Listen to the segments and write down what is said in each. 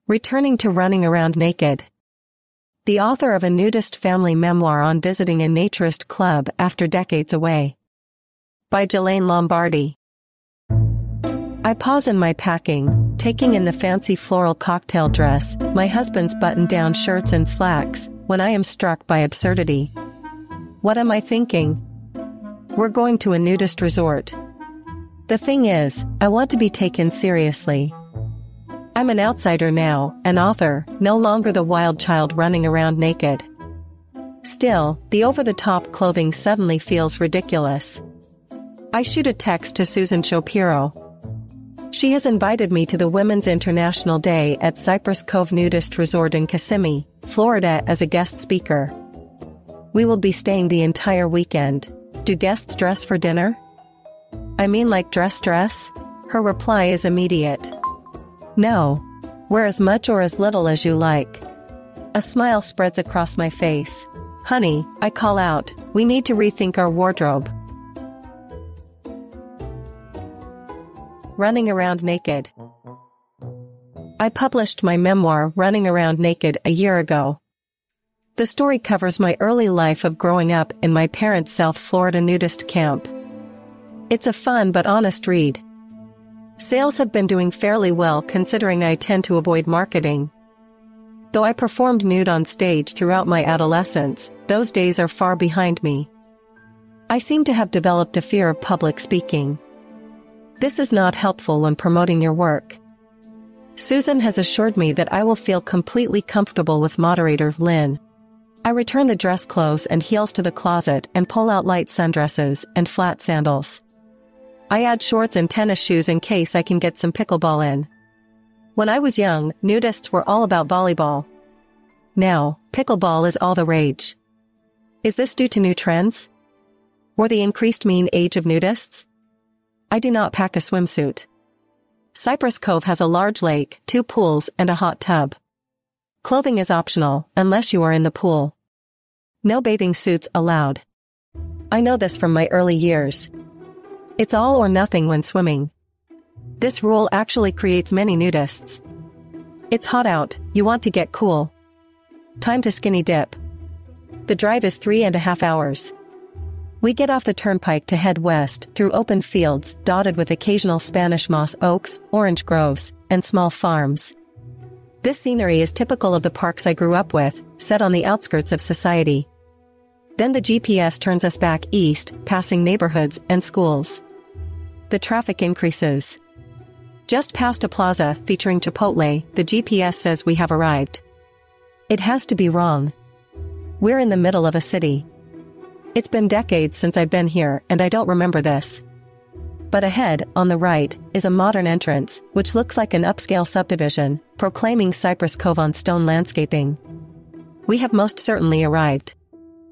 Returning to running around naked. The author of a nudist family memoir on visiting a naturist club after decades away. By Jelaine Lombardi. I pause in my packing, taking in the fancy floral cocktail dress, my husband's button-down shirts and slacks, when I am struck by absurdity. What am I thinking? We're going to a nudist resort. The thing is, I want to be taken seriously. I'm an outsider now, an author, no longer the wild child running around naked. Still, the over-the-top clothing suddenly feels ridiculous. I shoot a text to Susan Shapiro. She has invited me to the Women's International Day at Cypress Cove Nudist Resort in Kissimmee, Florida as a guest speaker. We will be staying the entire weekend. Do guests dress for dinner? I mean like dress? Her reply is immediate. No. Wear as much or as little as you like. A smile spreads across my face. Honey, I call out, we need to rethink our wardrobe. Running around naked. I published my memoir Running Around Naked a year ago. The story covers my early life of growing up in my parents' South Florida nudist camp. It's a fun but honest read. Sales have been doing fairly well considering I tend to avoid marketing. Though I performed nude on stage throughout my adolescence, those days are far behind me. I seem to have developed a fear of public speaking. This is not helpful when promoting your work. Susan has assured me that I will feel completely comfortable with moderator Lynn. I return the dress clothes and heels to the closet and pull out light sundresses and flat sandals. I add shorts and tennis shoes in case I can get some pickleball in. When I was young, nudists were all about volleyball. Now, pickleball is all the rage. Is this due to new trends? Or the increased mean age of nudists? I do not pack a swimsuit. Cypress Cove has a large lake, 2 pools, and a hot tub. Clothing is optional, unless you are in the pool. No bathing suits allowed. I know this from my early years. It's all or nothing when swimming. This rule actually creates many nudists. It's hot out, you want to get cool. Time to skinny dip. The drive is 3.5 hours. We get off the turnpike to head west through open fields dotted with occasional Spanish moss oaks, orange groves, and small farms. This scenery is typical of the parks I grew up with, set on the outskirts of society. Then the GPS turns us back east, passing neighborhoods and schools. The traffic increases. Just past a plaza featuring Chipotle, the GPS says we have arrived. It has to be wrong. We're in the middle of a city. It's been decades since I've been here and I don't remember this. But ahead, on the right, is a modern entrance, which looks like an upscale subdivision, proclaiming Cypress Cove on stone landscaping. We have most certainly arrived.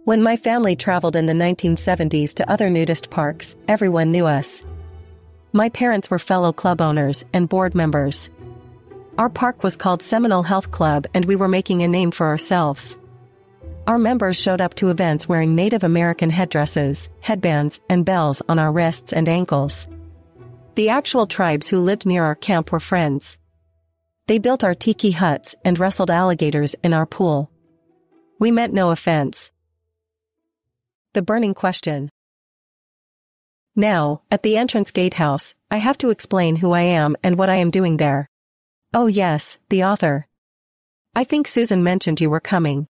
When my family traveled in the 1970s to other nudist parks, everyone knew us. My parents were fellow club owners and board members. Our park was called Seminole Health Club and we were making a name for ourselves. Our members showed up to events wearing Native American headdresses, headbands, and bells on our wrists and ankles. The actual tribes who lived near our camp were friends. They built our tiki huts and wrestled alligators in our pool. We meant no offense. The burning question. Now, at the entrance gatehouse, I have to explain who I am and what I am doing there. Oh yes, the author. I think Susan mentioned you were coming.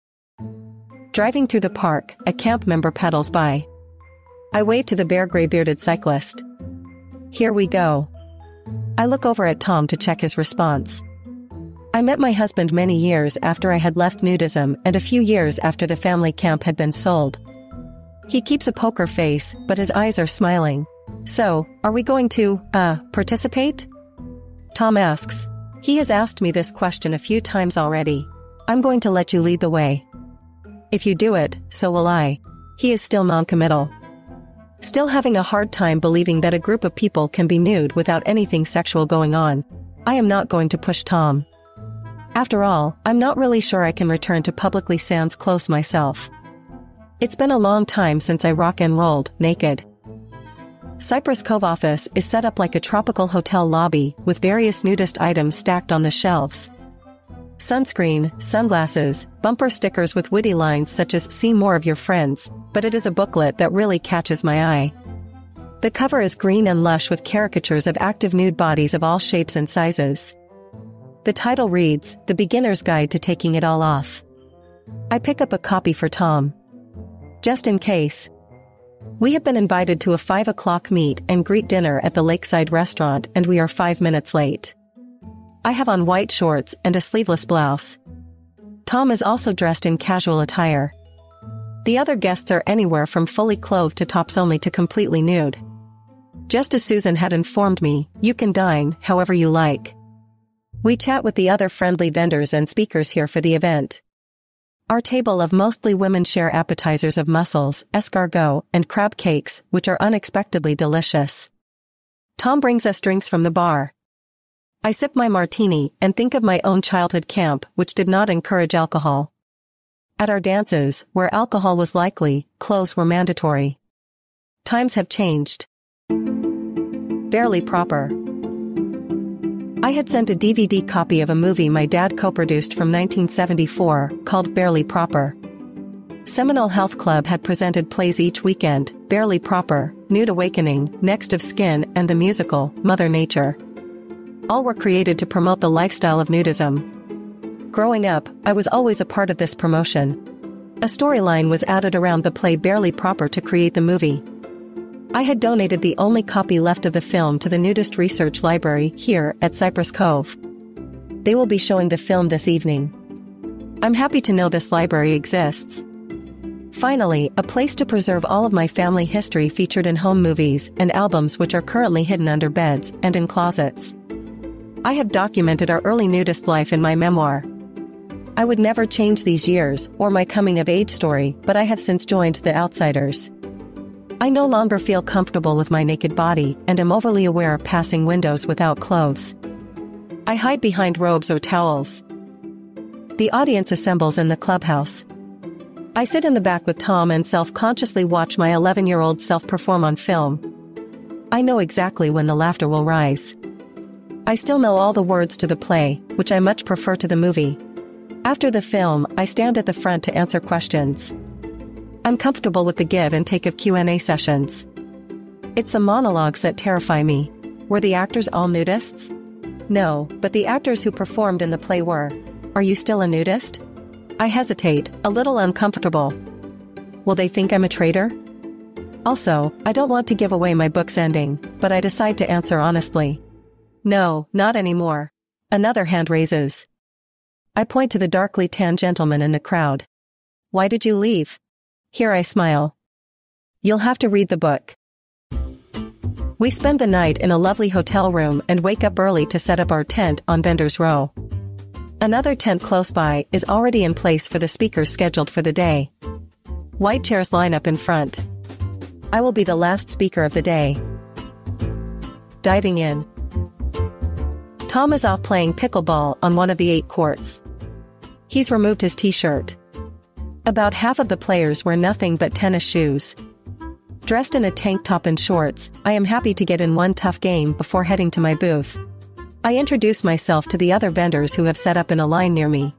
Driving through the park, a camp member pedals by. I wave to the bare gray-bearded cyclist. Here we go. I look over at Tom to check his response. I met my husband many years after I had left nudism and a few years after the family camp had been sold. He keeps a poker face, but his eyes are smiling. So, are we going to, participate? Tom asks. He has asked me this question a few times already. I'm going to let you lead the way. If you do it, so will I. He is still non-committal. Still having a hard time believing that a group of people can be nude without anything sexual going on. I am not going to push Tom. After all, I'm not really sure I can return to publicly sans clothes myself. It's been a long time since I rock and rolled naked. Cypress Cove office is set up like a tropical hotel lobby with various nudist items stacked on the shelves. Sunscreen, sunglasses, bumper stickers with witty lines such as "See more of your friends," but it is a booklet that really catches my eye. The cover is green and lush with caricatures of active nude bodies of all shapes and sizes. The title reads, "The Beginner's Guide to Taking It All Off." I pick up a copy for Tom. Just in case. We have been invited to a 5 o'clock meet and greet dinner at the lakeside restaurant, and we are 5 minutes late. I have on white shorts and a sleeveless blouse. Tom is also dressed in casual attire. The other guests are anywhere from fully clothed to tops only to completely nude. Just as Susan had informed me, you can dine however you like. We chat with the other friendly vendors and speakers here for the event. Our table of mostly women share appetizers of mussels, escargot, and crab cakes, which are unexpectedly delicious. Tom brings us drinks from the bar. I sip my martini and think of my own childhood camp, which did not encourage alcohol. At our dances, where alcohol was likely, clothes were mandatory. Times have changed. Barely proper. I had sent a DVD copy of a movie my dad co-produced from 1974, called Barely Proper. Seminole Health Club had presented plays each weekend: Barely Proper, Nude Awakening, Next of Skin, and the musical, Mother Nature. All were created to promote the lifestyle of nudism. Growing up, I was always a part of this promotion. A storyline was added around the play Barely Proper to create the movie. I had donated the only copy left of the film to the Nudist Research Library here at Cypress Cove. They will be showing the film this evening. I'm happy to know this library exists. Finally, a place to preserve all of my family history featured in home movies and albums which are currently hidden under beds and in closets. I have documented our early nudist life in my memoir. I would never change these years or my coming-of-age story, but I have since joined the outsiders. I no longer feel comfortable with my naked body and am overly aware of passing windows without clothes. I hide behind robes or towels. The audience assembles in the clubhouse. I sit in the back with Tom and self-consciously watch my 11-year-old self perform on film. I know exactly when the laughter will rise. I still know all the words to the play, which I much prefer to the movie. After the film, I stand at the front to answer questions. I'm comfortable with the give and take of Q&A sessions. It's the monologues that terrify me. Were the actors all nudists? No, but the actors who performed in the play were. Are you still a nudist? I hesitate, a little uncomfortable. Will they think I'm a traitor? Also, I don't want to give away my book's ending, but I decide to answer honestly. No, not anymore. Another hand raises. I point to the darkly tanned gentleman in the crowd. Why did you leave? Here I smile. You'll have to read the book. We spend the night in a lovely hotel room and wake up early to set up our tent on Vendors Row. Another tent close by is already in place for the speakers scheduled for the day. White chairs line up in front. I will be the last speaker of the day. Diving in. Tom is off playing pickleball on one of the 8 courts. He's removed his t-shirt. About half of the players wear nothing but tennis shoes. Dressed in a tank top and shorts, I am happy to get in one tough game before heading to my booth. I introduce myself to the other vendors who have set up in a line near me.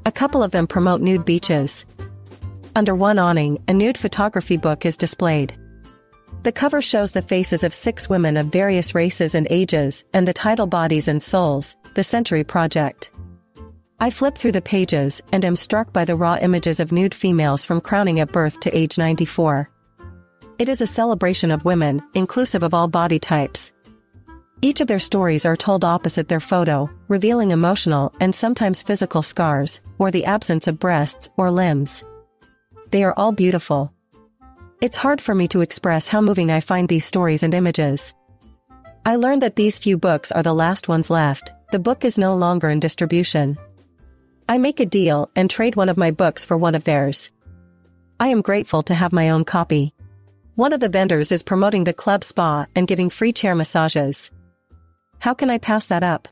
A couple of them promote nude beaches. Under one awning, a nude photography book is displayed. The cover shows the faces of 6 women of various races and ages, and the title Bodies and Souls, The Century Project. I flip through the pages and am struck by the raw images of nude females from crowning at birth to age 94. It is a celebration of women, inclusive of all body types. Each of their stories are told opposite their photo, revealing emotional and sometimes physical scars, or the absence of breasts or limbs. They are all beautiful. It's hard for me to express how moving I find these stories and images. I learned that these few books are the last ones left. The book is no longer in distribution. I make a deal and trade one of my books for one of theirs. I am grateful to have my own copy. One of the vendors is promoting the club spa and giving free chair massages. How can I pass that up?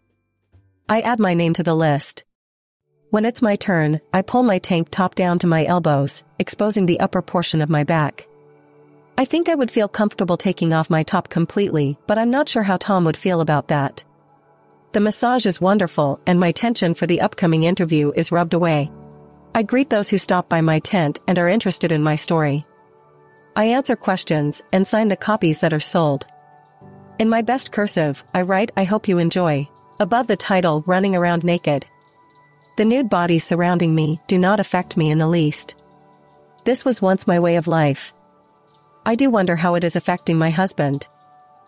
I add my name to the list. When it's my turn, I pull my tank top down to my elbows, exposing the upper portion of my back. I think I would feel comfortable taking off my top completely, but I'm not sure how Tom would feel about that. The massage is wonderful and my tension for the upcoming interview is rubbed away. I greet those who stop by my tent and are interested in my story. I answer questions and sign the copies that are sold. In my best cursive, I write, "I hope you enjoy," above the title, "Running Around Naked." The nude bodies surrounding me do not affect me in the least. This was once my way of life. I do wonder how it is affecting my husband.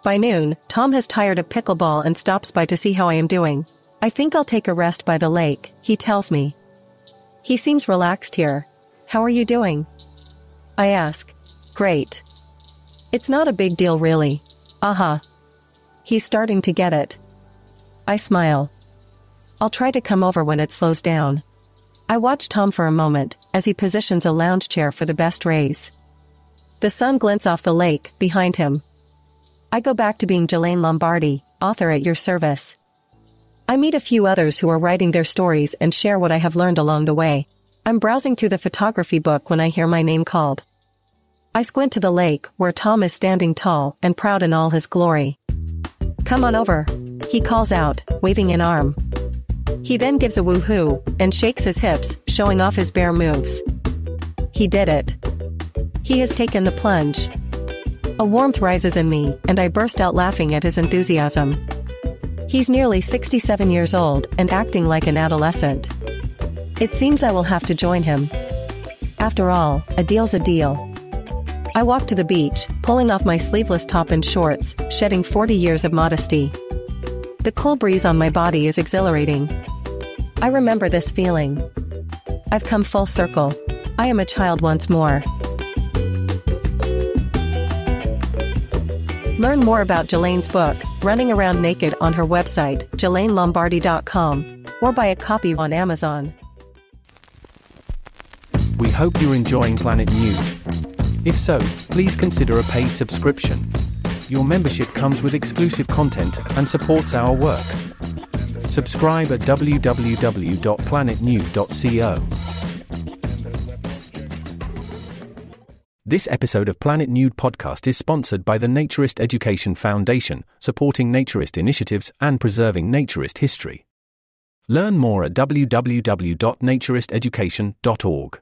By noon, Tom has tired of pickleball and stops by to see how I am doing. "I think I'll take a rest by the lake," he tells me. He seems relaxed here. "How are you doing?" I ask. "Great. It's not a big deal really." He's starting to get it. I smile. "I'll try to come over when it slows down." I watch Tom for a moment, as he positions a lounge chair for the best rays. The sun glints off the lake, behind him. I go back to being Jelaine Lombardi, author at your service. I meet a few others who are writing their stories and share what I have learned along the way. I'm browsing through the photography book when I hear my name called. I squint to the lake, where Tom is standing tall and proud in all his glory. "Come on over," he calls out, waving an arm. He then gives a woohoo, and shakes his hips, showing off his bare moves. He did it. He has taken the plunge. A warmth rises in me, and I burst out laughing at his enthusiasm. He's nearly 67 years old and acting like an adolescent. It seems I will have to join him. After all, a deal's a deal. I walk to the beach, pulling off my sleeveless top and shorts, shedding 40 years of modesty. The cool breeze on my body is exhilarating. I remember this feeling. I've come full circle. I am a child once more. Learn more about Jelaine's book, Running Around Naked, on her website, JelaineLombardi.com, or buy a copy on Amazon. We hope you're enjoying Planet Nude. If so, please consider a paid subscription. Your membership comes with exclusive content and supports our work. Subscribe at www.planetnude.co. This episode of Planet Nude podcast is sponsored by the Naturist Education Foundation, supporting naturist initiatives and preserving naturist history. Learn more at www.naturisteducation.org.